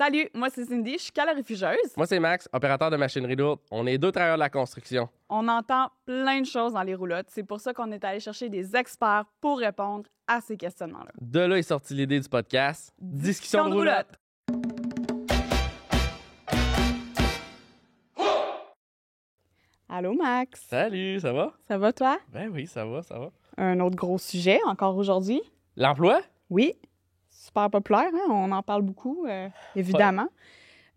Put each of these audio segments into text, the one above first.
Salut, moi c'est Cindy, je suis calorifugieuse. Moi, c'est Max, opérateur de machinerie lourde. On est deux travailleurs de la construction. On entend plein de choses dans les roulottes. C'est pour ça qu'on est allé chercher des experts pour répondre à ces questionnements-là. De là est sortie l'idée du podcast Discussion de roulotte. Allô Max, Salut, ça va? ça va toi? Ben oui, ça va, ça va. Un autre gros sujet encore aujourd'hui. L'emploi? Oui, super populaire, hein? On en parle beaucoup, évidemment.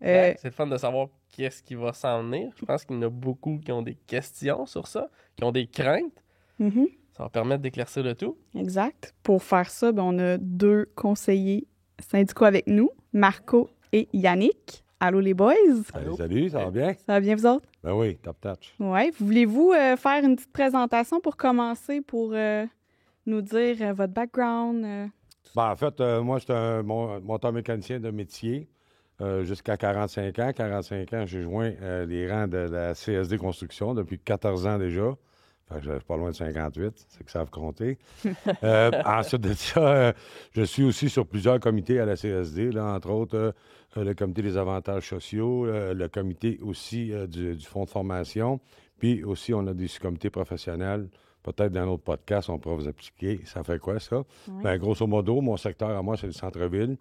Ben, c'est le fun de savoir qu'est-ce qui va s'en venir. Je pense qu'il y en a beaucoup qui ont des questions sur ça, qui ont des craintes. Mhm, Ça va permettre d'éclaircir le tout. exact. Pour faire ça, ben, on a deux conseillers syndicaux avec nous, Marco et Yannick. Allô les boys? Salut, ça va bien? Ça va bien vous autres? Ben oui, top touch. Oui. Voulez-vous faire une petite présentation pour commencer, pour nous dire votre background? Ben, en fait, moi, j'étais un monteur mécanicien de métier jusqu'à 45 ans. 45 ans, j'ai joint les rangs de la CSD Construction depuis 14 ans déjà. Fait que je suis pas loin de 58, c'est que ça va compter. Ensuite de ça, je suis aussi sur plusieurs comités à la CSD, là, entre autres le comité des avantages sociaux, le comité aussi du fonds de formation, puis aussi on a des sous-comités professionnels. Peut-être dans un autre podcast, on pourra vous expliquer ça fait quoi, ça. Oui. Bien, grosso modo, mon secteur à moi, c'est le centre-ville.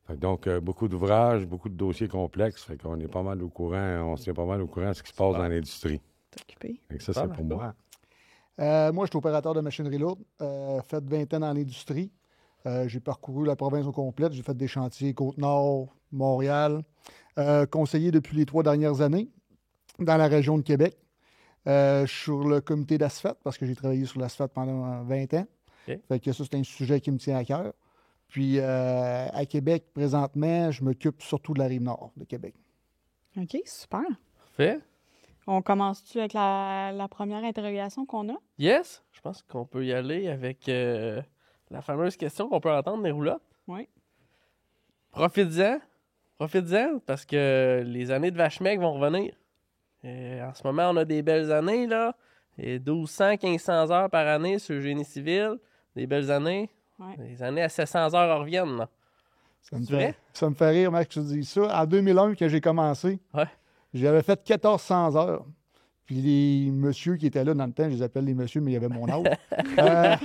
Fait que donc, beaucoup d'ouvrages, beaucoup de dossiers complexes. Fait qu'on est pas mal au courant, on se tient pas mal au courant de ce qui se passe dans l'industrie. T'occuper. Fait que ça, Ah, c'est ben, pour cool. moi. Moi, je suis opérateur de machinerie lourde. Fait 20 ans dans l'industrie. J'ai parcouru la province au complet. J'ai fait des chantiers Côte-Nord, Montréal. Conseiller depuis les 3 dernières années dans la région de Québec. Je suis sur le comité d'asphalte parce que j'ai travaillé sur l'asphalte pendant 20 ans. OK. Fait que ça, c'est un sujet qui me tient à cœur. Puis à Québec, présentement, je m'occupe surtout de la rive nord de Québec. OK, super. Fait? On commence-tu avec la première interrogation qu'on a? Yes? Je pense qu'on peut y aller avec la fameuse question qu'on peut entendre des roulottes. Oui. Profites-en. Profites-en parce que les années de vache-maigre vont revenir. En ce moment, on a des belles années, là. Et 1200, 1500 heures par année sur le génie civil. Des belles années. Ouais. Les années à 700 heures reviennent, là. C'est vrai? Ça me fait rire, Max, que tu dis ça. En 2001, que j'ai commencé, Ouais. j'avais fait 1400 heures. Puis les messieurs qui étaient là dans le temps, je les appelle les messieurs, mais il y avait mon âge. Là,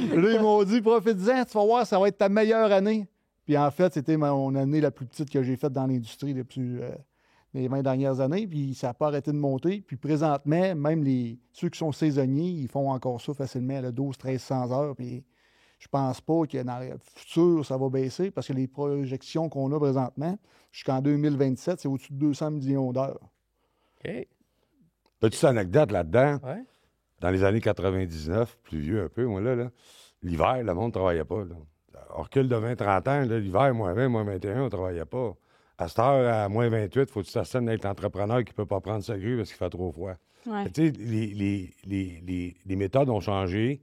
ils m'ont dit, profite-en, tu vas voir, ça va être ta meilleure année. Puis en fait, c'était mon année la plus petite que j'ai faite dans l'industrie depuis les 20 dernières années. Puis ça n'a pas arrêté de monter. Puis présentement, même ceux qui sont saisonniers, ils font encore ça facilement, 1200-1300 heures. Puis je pense pas que dans le futur, ça va baisser parce que les projections qu'on a présentement, jusqu'en 2027, c'est au-dessus de 200 millions d'heures. OK. Petite anecdote là-dedans. Ouais. Dans les années 99, plus vieux un peu, moi, là, l'hiver, le monde ne travaillait pas. Là. On recule de 20-30 ans, là, l'hiver, moins 20, moins 21, on ne travaillait pas. À cette heure, à moins 28, il faut que tu t'assènes d'être l'entrepreneur qui ne peut pas prendre sa grue parce qu'il fait trop froid. Ouais. Tu sais, les méthodes ont changé.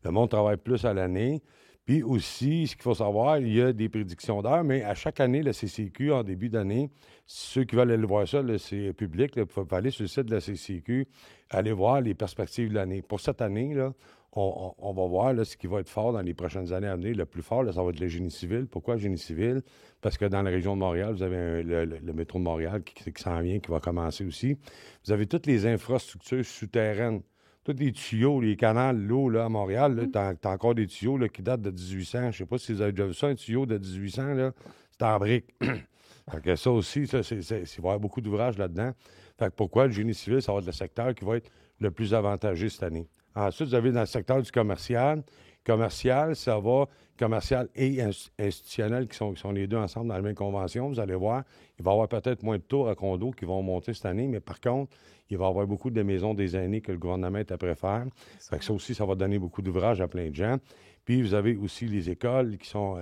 Le monde travaille plus à l'année. Puis aussi, ce qu'il faut savoir, il y a des prédictions d'heures, mais à chaque année, le CCQ, en début d'année, ceux qui veulent aller voir ça, là, c'est public, il faut aller sur le site de la CCQ, aller voir les perspectives de l'année. Pour cette année, là, on va voir là, ce qui va être fort dans les prochaines années à venir. Le plus fort, là, ça va être le génie civil. Pourquoi le génie civil? Parce que dans la région de Montréal, vous avez le métro de Montréal qui s'en vient, qui va commencer aussi. Vous avez toutes les infrastructures souterraines. Tous les tuyaux, les canals, l'eau, là, à Montréal, là, t'as encore des tuyaux là, qui datent de 1800. Je sais pas si vous avez déjà vu ça, un tuyau de 1800, là, c'est en briques. Fait que ça aussi, ça, il va y avoir beaucoup d'ouvrages là-dedans. Fait que pourquoi le génie civil, ça va être le secteur qui va être le plus avantagé cette année. Ensuite, vous avez dans le secteur du commercial. Commercial, ça va, commercial et institutionnel qui sont les deux ensemble dans la même convention. Vous allez voir, il va y avoir peut-être moins de tours à condos qui vont monter cette année, mais par contre, il va y avoir beaucoup de maisons des aînés que le gouvernement est après faire. Fait que ça aussi, ça va donner beaucoup d'ouvrages à plein de gens. Puis, vous avez aussi les écoles qui sont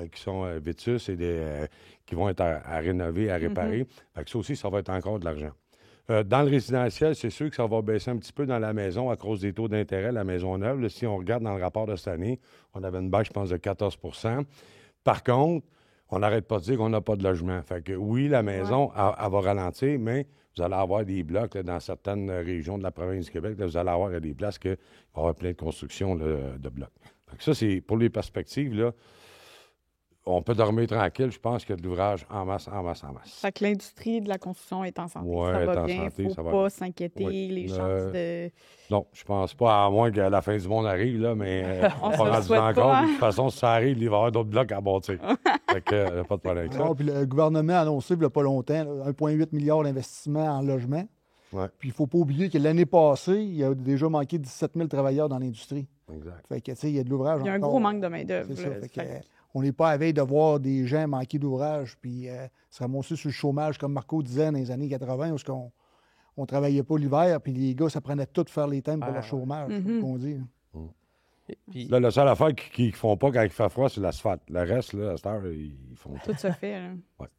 vétustes et qui vont être à rénover, à réparer. Fait que ça aussi, ça va être encore de l'argent. Dans le résidentiel, c'est sûr que ça va baisser un petit peu dans la maison à cause des taux d'intérêt, la maison neuve. Là, si on regarde dans le rapport de cette année, on avait une baisse, je pense, de 14 %. Par contre, on n'arrête pas de dire qu'on n'a pas de logement. Fait que oui, la maison, elle va ralentir, mais vous allez avoir des blocs là, dans certaines régions de la province du Québec. Là, vous allez avoir des places qu'il va y avoir plein de constructions là, de blocs. Fait que ça, c'est pour les perspectives. Là, on peut dormir tranquille. Je pense qu'il y a de l'ouvrage en masse, en masse, en masse. Fait que l'industrie de la construction est en santé. Ouais, ça est va en bien. santé, Faut ça va pas bien. s'inquiéter. Oui. Les chances de... Non, je pense pas, à moins que la fin du monde arrive, là, mais On se pas le rendu souhaite encore. pas, hein? De toute façon, si ça arrive, il va y avoir d'autres blocs à bâtir. Fait que, pas de problème avec ça. Non, puis le gouvernement a annoncé il n'y a pas longtemps là, 1,8 milliard d'investissements en logement. Ouais. Puis il ne faut pas oublier que l'année passée, il y a déjà manqué 17 000 travailleurs dans l'industrie. Exact. Fait que, tu sais, il y a de l'ouvrage Il y a un encore. gros manque de main-d'œuvre. C'est ça. là. Fait que, Fait que- on n'est pas à veille de voir des gens manquer d'ouvrage puis se ramasser sur le chômage, comme Marco disait dans les années 80, où on ne travaillait pas l'hiver, puis les gars s'apprenaient tout faire les thèmes pour Ah, leur chômage, c'est Mhm. ce qu'on dit. Puis, Là, la seule affaire qu'ils ne font pas quand il fait froid, c'est l'asphalte. Le reste, là, à cette heure, ils font Tout se fait. Là.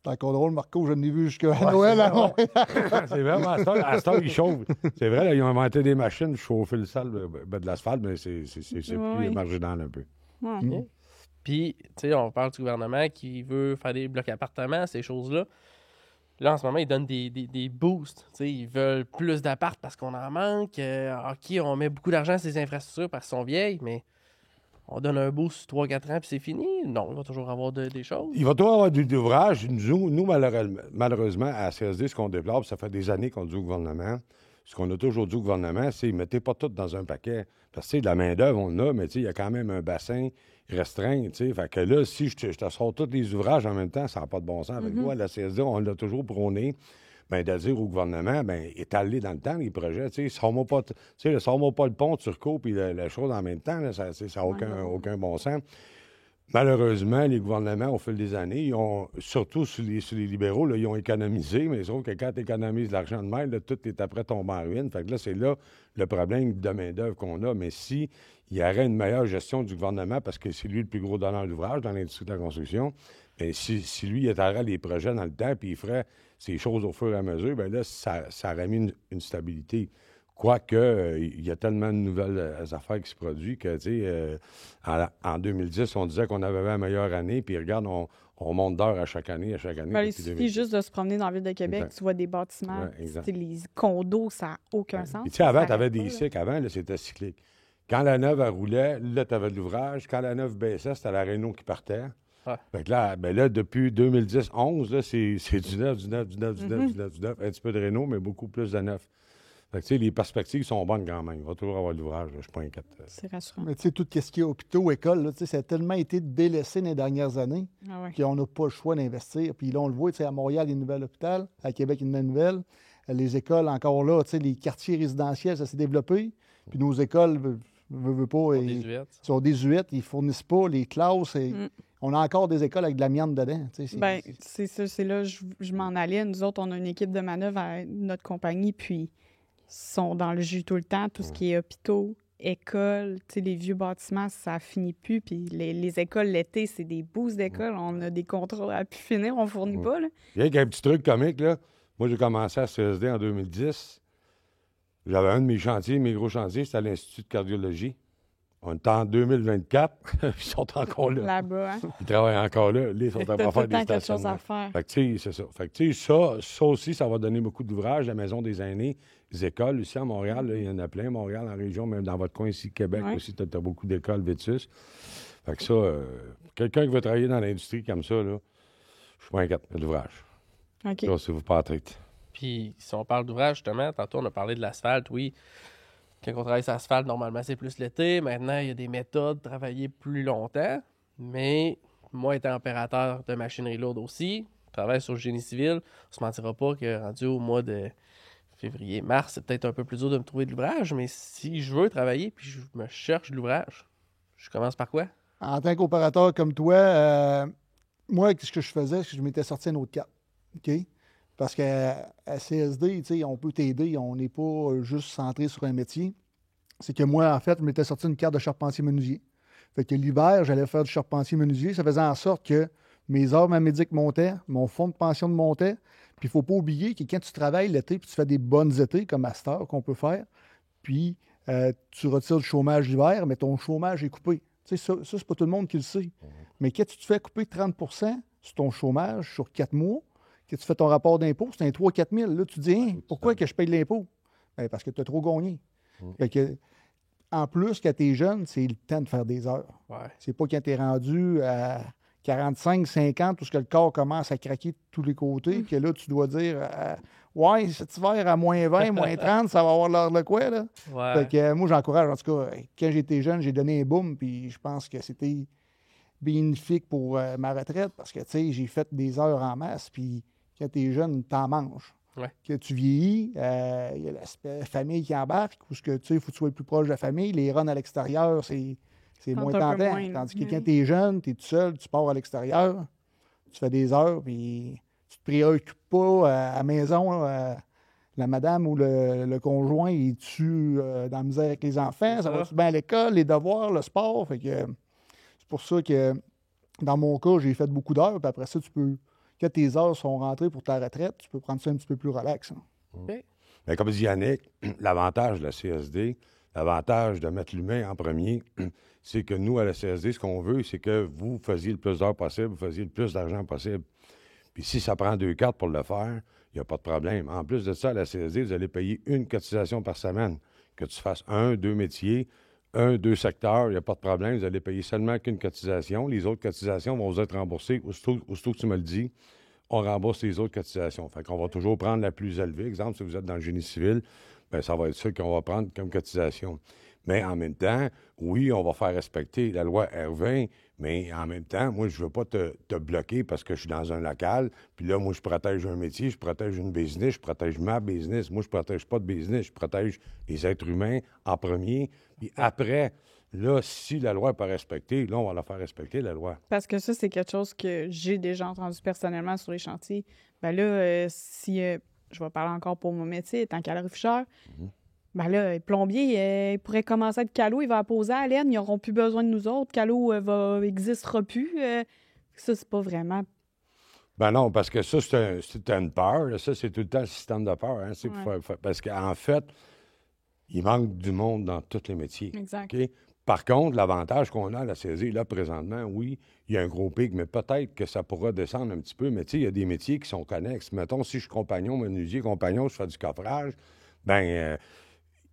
C'est encore drôle, Marco, je l'ai vu jusqu'à Noël. Hein? C'est vraiment, à cette heure, ils chauffent. C'est vrai, là, ils ont inventé des machines pour chauffer le sol, de l'asphalte, mais c'est Oui. plus marginal un peu. Ouais. Mm. Puis, tu sais, on parle du gouvernement qui veut faire des blocs appartements, ces choses-là. Là, en ce moment, ils donnent des boosts. Tu sais, ils veulent plus d'appart parce qu'on en manque. OK, on met beaucoup d'argent sur ces infrastructures parce qu'elles sont vieilles, mais on donne un boost sur 3-4 ans puis c'est fini. Non, il va toujours avoir des choses. Il va toujours avoir de l'ouvrage. Nous, malheureusement, à CSD, ce qu'on développe, ça fait des années qu'on dit au gouvernement, ce qu'on a toujours dit au gouvernement, c'est mettez pas tout dans un paquet. Parce que, tu sais, de la main-d'œuvre, on en a, mais tu sais, il y a quand même un bassin restreint, tu sais. Fait que là, si je te sors tous les ouvrages en même temps, ça n'a pas de bon sens. Avec nous, à la CSD, on l'a toujours prôné, bien, de dire au gouvernement, bien, étaler dans le temps les projets, tu sais. Sors-moi pas le pont, Turcot, puis la chose en même temps, là, ça n'a aucun bon sens. Malheureusement, les gouvernements, au fil des années, ils ont, surtout sur les libéraux, là, ils ont économisé, mais sauf que quand tu économises l'argent de même, là, tout est après tombé en ruine. Fait que là, c'est là le problème de main-d'œuvre qu'on a. Mais si il y aurait une meilleure gestion du gouvernement, parce que c'est lui le plus gros donneur d'ouvrage dans l'industrie de la construction, bien, si lui, il étalerait les projets dans le temps, puis il ferait ces choses au fur et à mesure, bien là, ça aurait mis une stabilité. Quoique, il y a tellement de nouvelles affaires qui se produisent que, tu sais, en 2010, on disait qu'on avait la meilleure année, puis regarde, on monte d'heures à chaque année. Ben, il depuis suffit 2010. juste de se promener dans la ville de Québec, Exact. tu vois des bâtiments, Ouais, exact. tu sais, les condos, ça n'a aucun sens. Puis, tu sais, avant, Ça tu avais arrête des pas, là. cycles. Avant, là, c'était cyclique. Quand la neuve, elle roulait, là, tu avais de l'ouvrage. Quand la neuve baissait, c'était la Renault qui partait. Ouais. Fait que là, ben là, depuis 2010-11, là, c'est du neuf, du neuf, du neuf, du neuf, du neuf, du neuf. Un petit peu de Renault, mais beaucoup plus de neuf. Fait que, tu sais, les perspectives sont bonnes quand même. Il va toujours avoir de l'ouvrage, là, je ne suis pas inquiète. C'est rassurant. Mais tu sais, tout ce qui est hôpitaux, écoles, là, tu sais, ça a tellement été délaissé dans les dernières années Ah ouais. qu'on n'a pas le choix d'investir. Puis là, on le voit, tu sais, à Montréal, il y a une nouvelle hôpital, à Québec, il y a une nouvelle. Les écoles, encore là, tu sais, les quartiers résidentiels, ça s'est développé. Puis nos écoles, veulent pas, Pour ils des huettes. sont désuètes, ils fournissent pas les classes. Et Mm. on a encore des écoles avec de l'amiante dedans. Tu sais, Ben, c'est ça, c'est là je m'en allais. Nous autres, on a une équipe de manœuvre à notre compagnie, puis ils sont dans le jus tout le temps. Tout ce qui est hôpitaux, écoles, tu sais, les vieux bâtiments, ça finit plus. Puis les écoles, l'été, c'est des boosts d'écoles. On a des contrats à pu finir, on fournit pas, là. Il y a un petit truc comique, là. Moi, j'ai commencé à CSD en 2010. J'avais un de mes chantiers, mes gros chantiers, c'était à l'Institut de cardiologie. On est en 2024, ils sont encore là. Là-bas, hein. Ils travaillent encore là. Là, ils sont en train T'as de tout faire le des temps quelque chose à stationnements. faire. Fait que, tu sais, c'est ça. Fait que, tu sais, ça aussi, ça va donner beaucoup d'ouvrages. La Maison des aînés, les écoles, ici à Montréal, là, il y en a plein. Montréal, en région, même dans votre coin ici, Québec Ouais. aussi, tu as beaucoup d'écoles, Vétus. Fait que ça, quelqu'un qui veut travailler dans l'industrie comme ça, là, je suis pas inquiète, il y a de l'ouvrage. OK. Ça, c'est vous Patrick. Puis, si on parle d'ouvrage, justement, tantôt, on a parlé de l'asphalte, oui. Quand on travaille sur l'asphalte, normalement, c'est plus l'été. Maintenant, il y a des méthodes de travailler plus longtemps. Mais moi, étant opérateur de machinerie lourde aussi, je travaille sur le génie civil. On se mentira pas que rendu au mois de février, mars, c'est peut-être un peu plus dur de me trouver de l'ouvrage. Mais si je veux travailler puis je me cherche de l'ouvrage, je commence par quoi? En tant qu'opérateur comme toi, moi, ce que je faisais, c'est que je m'étais sorti un autre cap. OK? Parce qu'à CSD, tu sais, on peut t'aider. On n'est pas juste centré sur un métier. C'est que moi, en fait, je m'étais sorti une carte de charpentier-menuisier. Fait que l'hiver, j'allais faire du charpentier-menuisier. Ça faisait en sorte que mes heures médiques montaient, mon fonds de pension montait. Puis il ne faut pas oublier que quand tu travailles l'été puis tu fais des bonnes étés, comme à cette heure qu'on peut faire, puis tu retires le chômage l'hiver, mais ton chômage est coupé. Tu sais, ça c'est pas tout le monde qui le sait. Mais quand tu te fais couper 30 sur ton chômage sur 4 mois, que tu fais ton rapport d'impôt, c'est un 3-4 000. Là, tu te dis, hein, pourquoi que je paye de l'impôt? Ben, parce que tu as trop gagné. Fait que, en plus, quand tu es jeune, c'est le temps de faire des heures. Ouais. C'est pas quand tu es rendu à 45, 50, où ce que le corps commence à craquer de tous les côtés, que là, tu dois dire ouais, cet hiver à moins 20, moins 30, ça va avoir l'air de quoi, là? Ouais. Fait que moi, j'encourage, en tout cas, quand j'étais jeune, j'ai donné un boom, puis je pense que c'était bénéfique pour ma retraite, parce que, tu sais, j'ai fait des heures en masse, puis quand t'es jeune, t'en manges. Ouais. Que tu vieillis, il y a l'aspect famille qui embarque, ou ce que, tu sais, il faut que tu sois le plus proche de la famille. Les runs à l'extérieur, c'est moins Tente un peu tentant. moins, là. Tandis que Oui. quand tu es jeune, tu es tout seul, tu pars à l'extérieur, tu fais des heures, puis tu te préoccupes pas à la maison. La madame ou le conjoint, il est-tu dans la misère avec les enfants? Ça va-tu bien à l'école, les devoirs, le sport? Fait que c'est pour ça que dans mon cas, j'ai fait beaucoup d'heures, puis après ça, tu peux, quand tes heures sont rentrées pour ta retraite, tu peux prendre ça un petit peu plus relax. Hein. OK. Mais comme dit Yannick, l'avantage de la CSD, l'avantage de mettre l'humain en premier, c'est que nous, à la CSD, ce qu'on veut, c'est que vous faisiez le plus d'heures possible, vous faisiez le plus d'argent possible. Puis si ça prend 2 cartes pour le faire, il n'y a pas de problème. En plus de ça, à la CSD, vous allez payer une cotisation par semaine. Que tu fasses 1, 2 métiers, 1, 2 secteurs, il n'y a pas de problème. Vous allez payer seulement qu'une cotisation. Les autres cotisations vont vous être remboursées. Aussitôt que tu me le dis, on rembourse les autres cotisations. Fait qu'on va toujours prendre la plus élevée. Exemple, si vous êtes dans le génie civil, bien, ça va être ça qu'on va prendre comme cotisation. Mais en même temps, oui, on va faire respecter la loi R20, mais en même temps, moi, je ne veux pas te bloquer parce que je suis dans un local, puis là, moi, je protège un métier, je protège une business, je protège ma business. Moi, je ne protège pas de business, je protège les êtres humains en premier. Puis après, là, si la loi n'est pas respectée, là, on va la faire respecter, la loi. Parce que ça, c'est quelque chose que j'ai déjà entendu personnellement sur les chantiers. Ben là, si je vais parler encore pour mon métier, tant calorifugeur, ben là, plombier, il pourrait commencer à être Calo, il va apposer à laine, ils n'auront plus besoin de nous autres. Calo n'existera plus. Ça, c'est pas vraiment. Ben non, parce que ça, c'est une peur. Là. Ça, c'est tout le temps le système de peur. Hein. C'est parce qu'en fait, il manque du monde dans tous les métiers. Exact. OK? Par contre, l'avantage qu'on a à la saisie, là, présentement, oui, il y a un gros pic, mais peut-être que ça pourra descendre un petit peu. Mais tu sais, il y a des métiers qui sont connexes. Mettons, si je suis compagnon, menuisier, compagnon, je fais du coffrage, bien,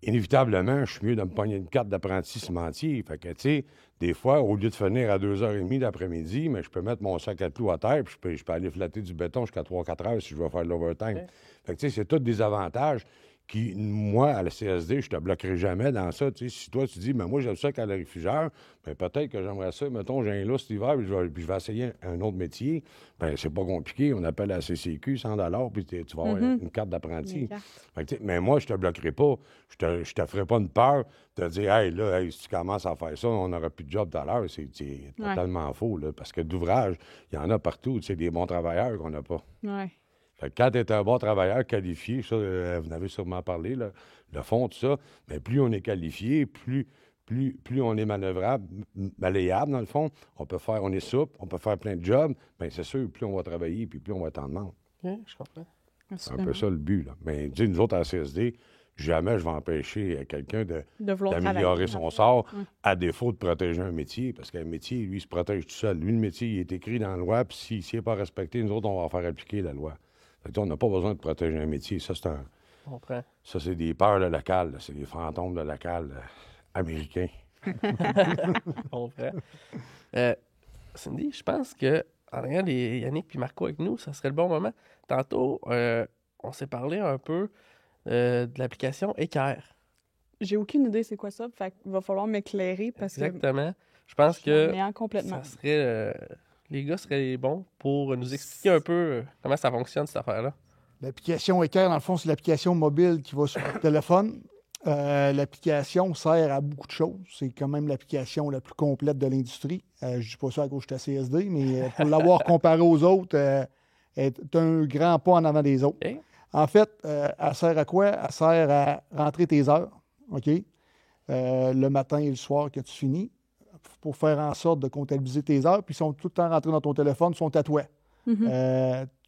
inévitablement, je suis mieux de me pogner une carte d'apprenti cimentier. Fait que, tu sais, des fois, au lieu de finir à 2h30 d'après-midi, mais je peux mettre mon sac à clous à terre, puis je peux aller flatter du béton jusqu'à 3-4 heures si je veux faire de l'overtime. Ouais. Fait que, tu sais, c'est tous des avantages qui, moi, à la CSD, je te bloquerai jamais dans ça. Tu sais, si toi, tu dis, mais moi, j'aime ça calorifugeur, bien, peut-être que j'aimerais ça. Mettons, j'ai un lot cet hiver, puis je vais essayer un autre métier. Bien, c'est pas compliqué. On appelle la CCQ, 100 puis tu vas avoir une carte d'apprenti. Fait que, tu sais, mais moi, je te bloquerai pas. Je te ferai pas une peur de dire, hey, là, si tu commences à faire ça, on n'aura plus de job tout à l'heure. C'est totalement faux, là, parce que d'ouvrage, il y en a partout. Tu sais, des bons travailleurs qu'on n'a pas. Ouais. Fait que quand tu es un bon travailleur qualifié, ça, vous en avez sûrement parlé, là, le fond, tout ça, mais plus on est qualifié, plus on est manœuvrable, malléable, dans le fond, on est souple, on peut faire plein de jobs, bien, c'est sûr, plus on va travailler, puis plus on va être en demande. OK, je comprends. C'est un peu ça le but, là. Mais, tu sais, nous autres, à la CSD, jamais je vais empêcher quelqu'un d'améliorer son sort à défaut de protéger un métier, parce qu'un métier, lui, il se protège tout seul. Lui, le métier, il est écrit dans la loi, puis s'il n'est pas respecté, nous autres, on va faire appliquer la loi. Fait que, on n'a pas besoin de protéger un métier. Ça, Je comprends. ça, c'est des peurs de local. C'est des fantômes de local américains. Je comprends. Cindy, je pense que en regardant Yannick et Marco avec nous, ça serait le bon moment. Tantôt, on s'est parlé un peu de l'application Équerre. J'ai aucune idée c'est quoi ça, fait qu'il va falloir m'éclairer parce Exactement. Je pense que que je m'en complètement. ça serait... les gars seraient bons pour nous expliquer un peu comment ça fonctionne, cette affaire-là. L'application Équerre, dans le fond, c'est l'application mobile qui va sur le téléphone. L'application sert à beaucoup de choses. C'est quand même l'application la plus complète de l'industrie. Je ne dis pas ça à cause de j'étais CSD, mais pour l'avoir comparé aux autres, est un grand pas en avant des autres. Okay. En fait, elle sert à quoi? Elle sert à rentrer tes heures, OK? Le matin et le soir que tu finis, pour faire en sorte de comptabiliser tes heures, puis ils sont tout le temps rentrés dans ton téléphone, sont à toi.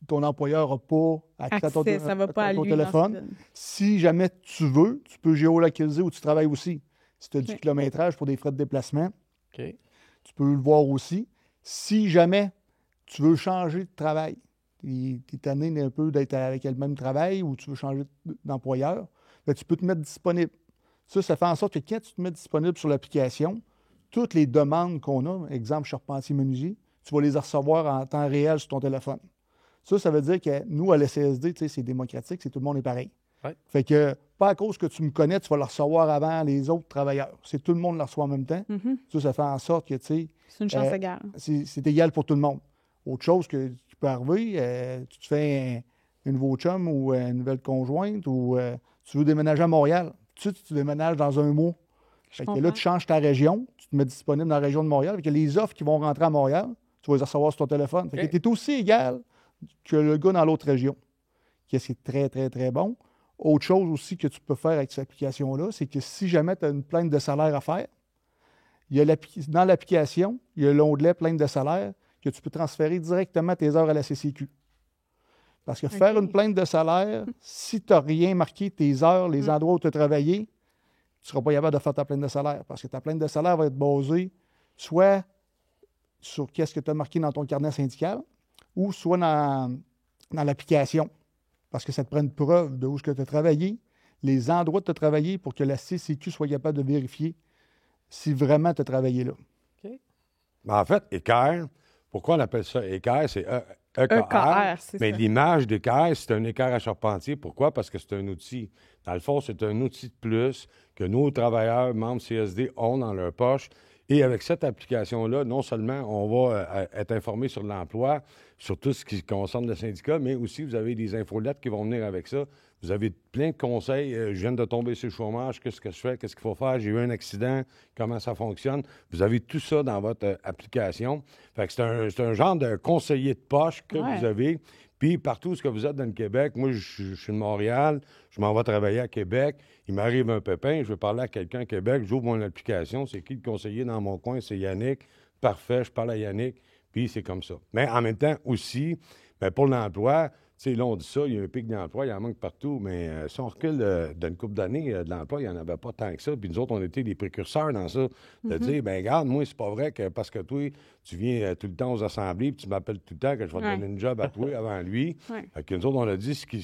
Ton employeur n'a pas accès à ton, ça va pas à ton lui téléphone. Si jamais tu veux, tu peux géolocaliser où tu travailles aussi. Si tu as du kilométrage pour des frais de déplacement, Okay. tu peux le voir aussi. Si jamais tu veux changer de travail, tu es tanné un peu d'être avec le même travail ou tu veux changer d'employeur, bien, tu peux te mettre disponible. Ça fait en sorte que quand tu te mets disponible sur l'application, toutes les demandes qu'on a, exemple charpentier-menuisier, tu vas les recevoir en temps réel sur ton téléphone. Ça veut dire que nous, à l'SCSD, c'est démocratique, tout le monde est pareil. Ouais. Fait que, pas à cause que tu me connais, tu vas le recevoir avant les autres travailleurs. C'est tout le monde le reçoit en même temps. Ça fait en sorte que, C'est une chance égale. C'est égal pour tout le monde. Autre chose que tu peux arriver, tu te fais un nouveau chum ou une nouvelle conjointe ou tu veux déménager à Montréal. Tu déménages dans un mois. Fait que là, tu changes ta région, tu te mets disponible dans la région de Montréal. Fait que les offres qui vont rentrer à Montréal, tu vas les recevoir sur ton téléphone. Fait que tu es aussi égal que le gars dans l'autre région. C'est très, très, très bon. Autre chose aussi que tu peux faire avec cette application-là, c'est que si jamais tu as une plainte de salaire à faire, dans l'application, il y a l'onglet plainte de salaire que tu peux transférer directement tes heures à la CCQ. Parce que faire une plainte de salaire, si tu n'as rien marqué, tes heures, les endroits où tu as travaillé, tu ne seras pas capable de faire ta plainte de salaire. Parce que ta plainte de salaire va être basée soit sur qu'est-ce que tu as marqué dans ton carnet syndical ou soit dans l'application. Parce que ça te prend une preuve de où tu as travaillé, les endroits où tu as travaillé pour que la CCQ soit capable de vérifier si vraiment tu as travaillé là. OK. Mais en fait, équerre, pourquoi on appelle ça équerre? C'est EKR, c'est mais ça. l'image d'équerre, c'est un équerre à charpentier. Pourquoi? Parce que c'est un outil. Dans le fond, c'est un outil de plus que nos travailleurs, membres CSD, ont dans leur poche. Et avec cette application-là, non seulement on va être informé sur l'emploi, sur tout ce qui concerne le syndicat, mais aussi vous avez des infolettes qui vont venir avec ça. Vous avez plein de conseils. Je viens de tomber sur le chômage. Qu'est-ce que je fais? Qu'est-ce qu'il faut faire? J'ai eu un accident. Comment ça fonctionne? Vous avez tout ça dans votre application. Fait que c'est un genre de conseiller de poche que vous avez. Puis partout où vous êtes dans le Québec, moi, je suis de Montréal, je m'en vais travailler à Québec, il m'arrive un pépin, je veux parler à quelqu'un à Québec, j'ouvre mon application, c'est qui le conseiller dans mon coin? C'est Yannick. Parfait, je parle à Yannick, puis c'est comme ça. Mais en même temps aussi, bien, pour l'emploi, tu sais, là, on dit ça, il y a un pic d'emploi, il y en manque partout, mais si on recule d'une couple d'années, de l'emploi, il n'y en avait pas tant que ça. Puis nous autres, on était des précurseurs dans ça, de dire, bien, regarde, moi, c'est pas vrai que parce que toi, tu viens tout le temps aux assemblées, puis tu m'appelles tout le temps que je vais te donner une job à toi avant lui. Fait que nous autres, on a dit ce qu'il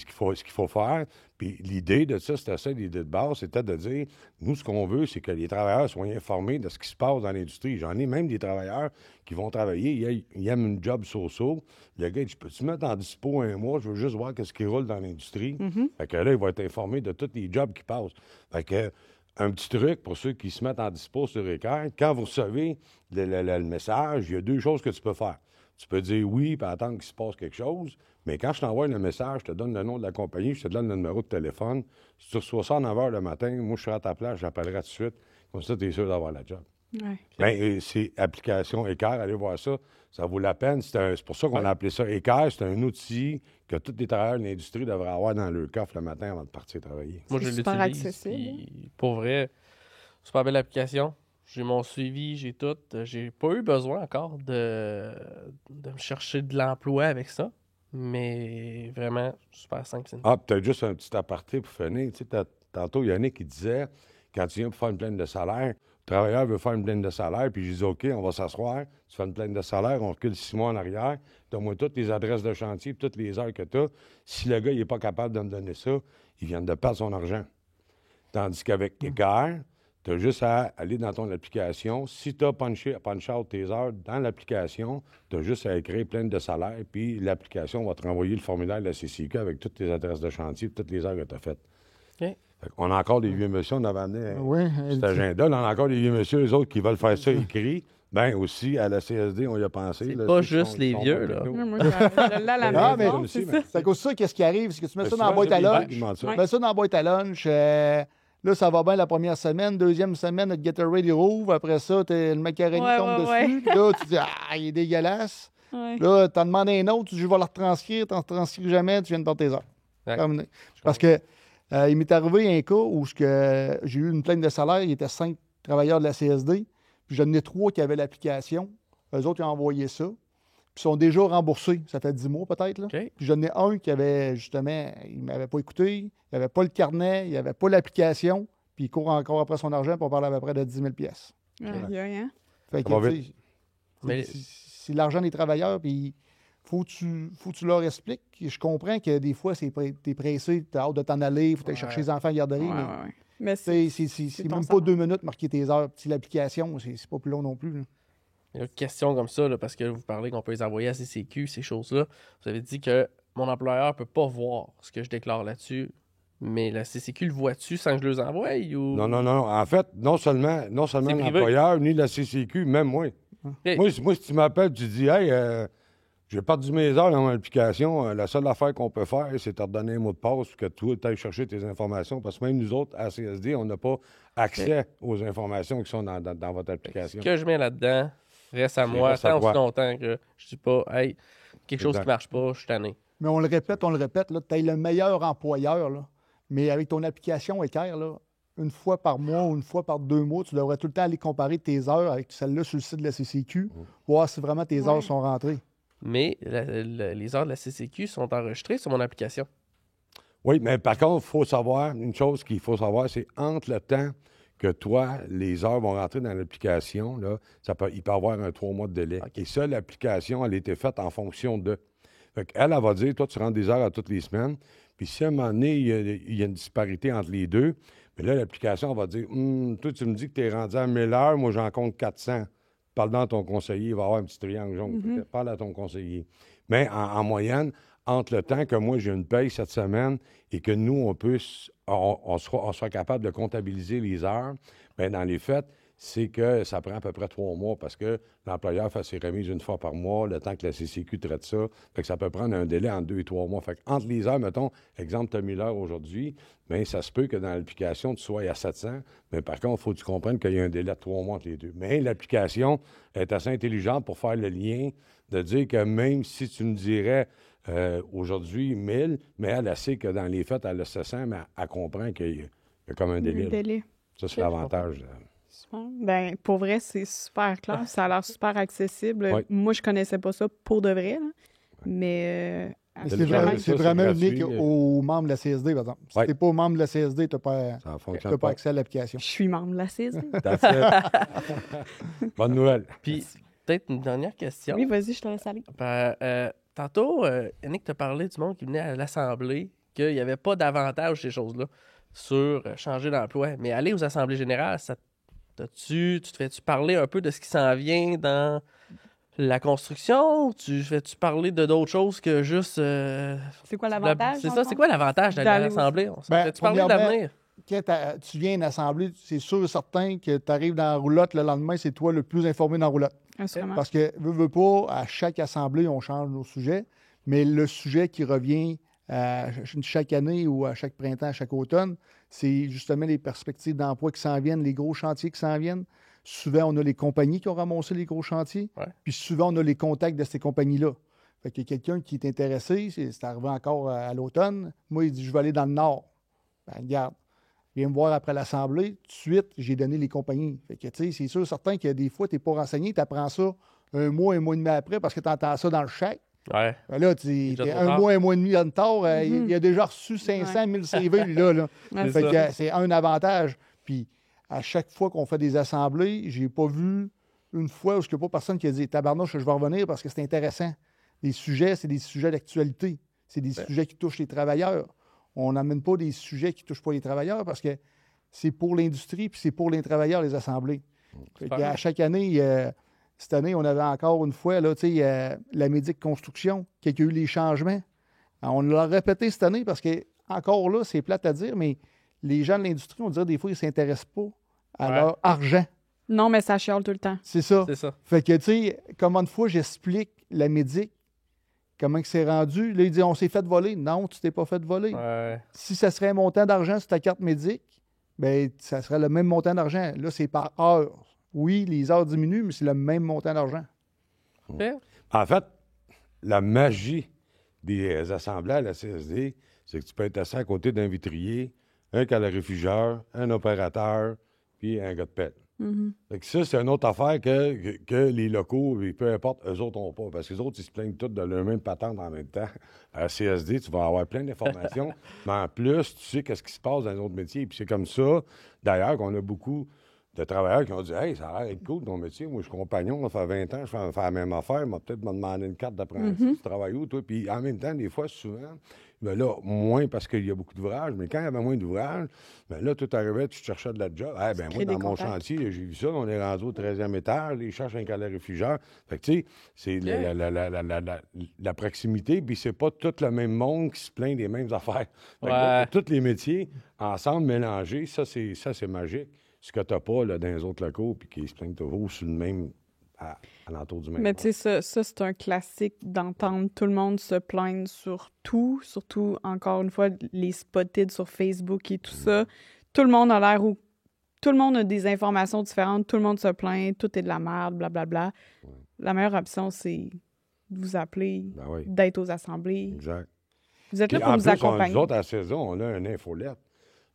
faut faire. Puis l'idée de ça, c'était ça, l'idée de base, c'était de dire, nous, ce qu'on veut, c'est que les travailleurs soient informés de ce qui se passe dans l'industrie. J'en ai même des travailleurs qui vont travailler, ils aiment une job so-so. Le gars, dit, peux-tu mettre en dispo un mois? Je veux juste voir ce qui roule dans l'industrie. Fait que là, il va être informé de tous les jobs qui passent. Fait que un petit truc pour ceux qui se mettent en dispo sur Équerre, quand vous recevez le message, il y a deux choses que tu peux faire. Tu peux dire oui puis attendre qu'il se passe quelque chose, mais quand je t'envoie le message, je te donne le nom de la compagnie, je te donne le numéro de téléphone. Si tu reçois ça à 9 h le matin, moi, je serai à ta place, j'appellerai tout de suite. Comme ça, tu es sûr d'avoir la job. Bien, c'est application Équerre, allez voir ça. Ça vaut la peine. C'est pour ça qu'on a appelé ça Équerre. C'est un outil que tous les travailleurs de l'industrie devraient avoir dans leur coffre le matin avant de partir travailler. Moi, je super l'utilise. accessible. Puis, pour vrai, super belle application. J'ai mon suivi, j'ai tout. J'ai pas eu besoin encore de me chercher de l'emploi avec ça. Mais vraiment, super simple. Ah, peut-être juste un petit aparté pour finir. Tu sais, tantôt, Yannick, il disait, quand tu viens pour faire une plainte de salaire, le travailleur veut faire une plainte de salaire, puis je dis, OK, on va s'asseoir, tu fais une plainte de salaire, on recule 6 mois en arrière, donne-moi toutes les adresses de chantier, toutes les heures que tu as. Si le gars, il n'est pas capable de me donner ça, il vient de perdre son argent. Tandis qu'avec Équerre, tu as juste à aller dans ton application. Si tu as punch out tes heures dans l'application, tu as juste à écrire plainte de salaire, puis l'application va te renvoyer le formulaire de la CCQ avec toutes tes adresses de chantier, toutes les heures que tu as faites. OK. On a encore des vieux monsieur, on avait amené cet Oui, agenda. Là, on a encore des vieux monsieur, eux autres, qui veulent faire ça écrit. Bien, aussi, à la CSD, on y a pensé. C'est là, pas ceux juste qui sont- les qui sont vieux, pas là. techno. Moi, je l'ai à la Ah, maison, mais- c'est mais- ça. c'est à cause de ça, qu'est-ce qui arrive? C'est que tu mets Mais ça dans la souvent, boîte à j'ai des lunch. banques qui demandent ça. Tu mets ça dans la boîte à lunch. Là, ça va bien la première semaine. Deuxième semaine, notre Gatorade, il rouvre. Après ça, le macaroni tombe dessus. Puis là, tu dis, ah, il est dégueulasse. Ouais. Là, t'en demandes un autre. Tu dis, je vais le retranscrire. T'en transcris jamais. Tu viens de perdre tes heures. Ouais. Terminé. Parce que il m'est arrivé un cas où j'ai eu une plainte de salaire. Il y était 5 travailleurs de la CSD. Puis j'en ai 3 qui avaient l'application. Eux autres, ils ont envoyé ça. Puis ils sont déjà remboursés. Ça fait 10 mois peut-être. Là. OK. Puis j'en ai un qui avait, justement, il ne m'avait pas écouté, il n'avait pas le carnet, il n'avait pas l'application, puis il court encore après son argent, puis on parle à peu près de 10 000 pièces. Aïe, aïe, hein? Fait que, Ça va tu sais, vite. Mais- c'est l'argent des travailleurs, puis faut que tu leur expliques. Je comprends que des fois, t'es pressé, t'as hâte de t'en aller, faut aller chercher les enfants à la garderie, Ouais, mais ouais, ouais. Mais c'est c'est même ton pas salaire. 2 minutes marquer tes heures. Puis l'application, c'est pas plus long non plus. Là. Une question comme ça, là, parce que vous parlez qu'on peut les envoyer à CCQ, ces choses-là. Vous avez dit que mon employeur peut pas voir ce que je déclare là-dessus, mais la CCQ le voit-tu sans que je les envoie ou... Non, non, non. En fait, non seulement C'est privé. l'employeur, ni la CCQ, même moi. OK. Moi, si tu m'appelles, tu dis, hey, j'ai perdu mes heures dans mon application. La seule affaire qu'on peut faire, c'est te redonner un mot de passe pour que tu ailles chercher tes informations. Parce que même nous autres, à CSD, on n'a pas accès aux informations qui sont dans votre application. Ce que je mets là-dedans reste à moi reste à tant toi. aussi longtemps que je dis pas, hey, quelque chose Exact. qui marche pas, je suis tanné. Mais on le répète, tu es le meilleur employeur, là, mais avec ton application Équerre, là, une fois par mois ou une fois par 2 mois, tu devrais tout le temps aller comparer tes heures avec celles-là sur le site de la CCQ, voir si vraiment tes heures sont rentrées. Mais les heures de la CCQ sont enregistrées sur mon application. Oui, mais par contre, il faut savoir, une chose qu'il faut savoir, c'est entre le temps que toi, les heures vont rentrer dans l'application, là, il peut y avoir un 3 mois de délai. OK. Et ça, l'application, elle a été faite en fonction de. Fait qu'elle, elle va dire, toi, tu rentres des heures à toutes les semaines. Puis si à un moment donné, il y a une disparité entre les deux, mais là, l'application va dire, toi, tu me dis que tu es rendu à 1000 heures, moi, j'en compte 400. Parle dans ton conseiller, il va y avoir un petit triangle jaune. Fait que parle à ton conseiller. Mais en moyenne, entre le temps que moi, j'ai une paye cette semaine et que nous, on sera capable de comptabiliser les heures, bien, dans les faits, c'est que ça prend à peu près 3 mois parce que l'employeur fait ses remises une fois par mois, le temps que la CCQ traite ça. Fait que ça peut prendre un délai entre 2 et 3 mois. Fait que entre les heures, mettons, exemple, tu as 1000 heures aujourd'hui, bien, ça se peut que dans l'application, tu sois à 700. Mais par contre, il faut que tu comprennes qu'il y a un délai de 3 mois entre les deux. Mais l'application est assez intelligente pour faire le lien, de dire que même si tu me dirais aujourd'hui 1000, mais elle sait que dans les faits, elle a 700, mais elle comprend qu'il y a comme un délai. Le délai. Ça, c'est l'avantage. Super. Ben, pour vrai, c'est super clair. Ça a l'air super accessible. Ouais. Moi, je connaissais pas ça pour de vrai, là. Mais Mais C'est c'est vraiment- vraiment, ça, c'est unique gratuit. aux membres de la CSD, par exemple. Si Ouais. tu n'es pas membre de la CSD, tu n'as pas, Ça fonctionne pas pas. accès à l'application. je suis membre de la CSD. That's it. Bonne nouvelle. Puis, peut-être une dernière question. Oui, vas-y, je te laisse aller. Ben, tantôt, Yannick t'a parlé du monde qui venait à l'Assemblée, qu'il n'y avait pas d'avantage ces choses-là sur changer d'emploi. Mais aller aux Assemblées générales, tu te fais-tu parler un peu de ce qui s'en vient dans la construction? Tu fais-tu parler de d'autres choses que juste... C'est quoi l'avantage? C'est dans ça, le c'est quoi quoi l'avantage d'aller à D'aller aux- l'Assemblée? On se Ben, fait-tu parler premièrement, d'avenir? Quand tu viens à une assemblée, c'est sûr et certain que tu arrives dans la roulotte le lendemain, c'est toi le plus informé dans la roulotte. Assurément. Parce que, veux pas, à chaque assemblée, on change nos sujets, mais le sujet qui revient chaque année ou à chaque printemps, à chaque automne, c'est justement les perspectives d'emploi qui s'en viennent, les gros chantiers qui s'en viennent. Souvent, on a les compagnies qui ont ramassé les gros chantiers, Ouais. puis souvent, on a les contacts de ces compagnies-là. Fait qu'il y a quelqu'un qui est intéressé, c'est arrivé encore à l'automne. Moi, il dit, je vais aller dans le Nord. Ben, regarde, viens me voir après l'Assemblée. Tout de suite, j'ai donné les compagnies. Fait que, tu sais, c'est sûr, certain que des fois, tu n'es pas renseigné, tu apprends ça un mois et demi après parce que tu entends ça dans le chèque. Ouais. Ben là, déjà t'es trop un tard. mois et demi en retard, il a déjà reçu 500 000 CV, lui, là. Ouais, Fait ça. que c'est un avantage. Puis, à chaque fois qu'on fait des assemblées, j'ai pas vu une fois où il n'y a pas personne qui a dit « Tabarnouche, je vais revenir parce que c'est intéressant. » Les sujets, c'est des sujets d'actualité. C'est des sujets qui touchent les travailleurs. On n'amène pas des sujets qui ne touchent pas les travailleurs parce que c'est pour l'industrie puis c'est pour les travailleurs, les assemblées. Fait Super. qu'à chaque année, cette année, on avait encore une fois là, la Médic Construction qui a eu les changements. Alors, on l'a répété cette année parce que, encore là, c'est plate à dire, mais les gens de l'industrie, on dirait des fois, ils ne s'intéressent pas à Ouais. leur argent. Non, mais ça chiale tout le temps. C'est ça. C'est ça. Fait que, tu sais, combien de fois j'explique la Médic, comment que c'est rendu. Là, il dit, on s'est fait voler. Non, tu t'es pas fait voler. Ouais. Si ça serait un montant d'argent sur ta carte Médic, bien, ça serait le même montant d'argent. Là, c'est par heure. Oui, les heures diminuent, mais c'est le même montant d'argent. Fait? En fait, la magie des assemblées à la CSD, c'est que tu peux être assis à côté d'un vitrier, un calorifugeur, un opérateur, puis un gars de pelle. Fait que ça, c'est une autre affaire que les locaux, et peu importe, eux autres n'ont pas. Parce que les autres, ils se plaignent tous de leur même patente en même temps. À la CSD, tu vas avoir plein d'informations. Mais en plus, tu sais qu'est-ce qui se passe dans les autres métiers. Puis c'est comme ça, d'ailleurs, qu'on a beaucoup de travailleurs qui ont dit « Hey, ça a l'air d'être cool ton métier. Moi, je suis compagnon, ça fait 20 ans, je fais la même affaire. M'a peut-être me demandé une carte d'apprenti. Tu travailles où, toi? » Puis en même temps, des fois, souvent, ben là, moins parce qu'il y a beaucoup d'ouvrages, mais quand il y avait moins d'ouvrages, ben là, tout arrivait, tu cherchais de la job. Ah, ben moi, crées dans des mon contacts. chantier, j'ai vu ça, on est rendu au 13e étage, ils cherchent un calorifugeur. Fait que, tu sais, c'est la proximité, puis c'est pas tout le même monde qui se plaint des mêmes affaires. Fait que là, Ouais. pour tous les métiers, ensemble, mélangés, ça, c'est magique. Ce que t'as pas là, dans les autres locaux, puis qui se plaignent toujours sur le même... à l'entour du même Mais monde. tu sais, ça c'est un classique d'entendre tout le monde se plaindre sur tout, surtout, encore une fois, les spotted sur Facebook et tout ça. Tout le monde a l'air où... Tout le monde a des informations différentes, tout le monde se plaint, tout est de la merde, blablabla. Ouais. La meilleure option, c'est de vous appeler, Ben oui, d'être aux assemblées. exact. Vous êtes là Puis pour en nous plus, accompagner. nous autres, à la saison, on a une infolette.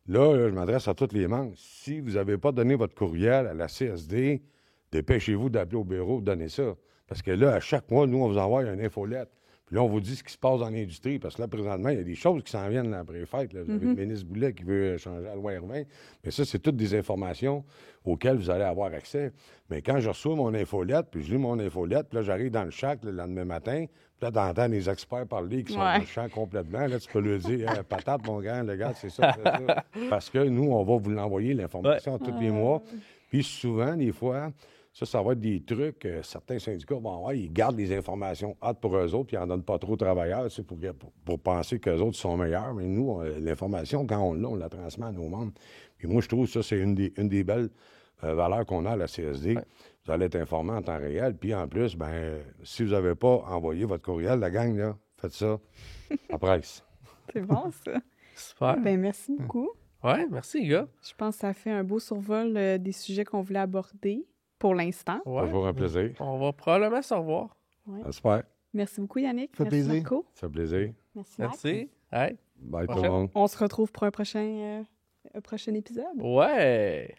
Là, je m'adresse à tous les membres. Si vous n'avez pas donné votre courriel à la CSD, dépêchez-vous d'appeler au bureau, donnez ça. Parce que là, à chaque mois, nous, on vous envoie une infolette. Puis là, on vous dit ce qui se passe dans l'industrie. Parce que là, présentement, il y a des choses qui s'en viennent là, après les fêtes. Là. Vous avez le ministre Boulet qui veut changer la loi R20. Mais ça, c'est toutes des informations auxquelles vous allez avoir accès. Mais quand je reçois mon infolette, puis je lis mon infolette, puis là, j'arrive dans le chac le lendemain matin, puis là, t'entends les experts parler qui sont Ouais. dans le champ complètement. Là, tu peux leur dire Hey, patate, mon gars, le gars, c'est ça, c'est ça. Parce que nous, on va vous l'envoyer, l'information, tous les mois. Puis souvent, des fois, ça va être des trucs, certains syndicats vont avoir, ils gardent les informations hâte pour eux autres, puis ils n'en donnent pas trop aux travailleurs, tu sais, pour penser qu'eux autres sont meilleurs. Mais nous, l'information, quand on l'a, on la transmet à nos membres. Puis moi, je trouve que ça, c'est une des belles valeurs qu'on a à la CSD. Ouais. Vous allez être informé en temps réel. Puis en plus, ben, si vous n'avez pas envoyé votre courriel, la gang, là, faites ça à presse. C'est bon, ça. Super. Ben, merci beaucoup. Ouais, merci, les gars. Je pense que ça fait un beau survol des sujets qu'on voulait aborder pour l'instant. Ouais. Toujours un plaisir. On va probablement se revoir. J'espère. Merci beaucoup, Yannick. Ça fait Merci, plaisir. Marco. Ça fait plaisir. Merci, Max. Merci. Hey. Bye tout le Prochaine. monde. On se retrouve pour un prochain épisode. Ouais.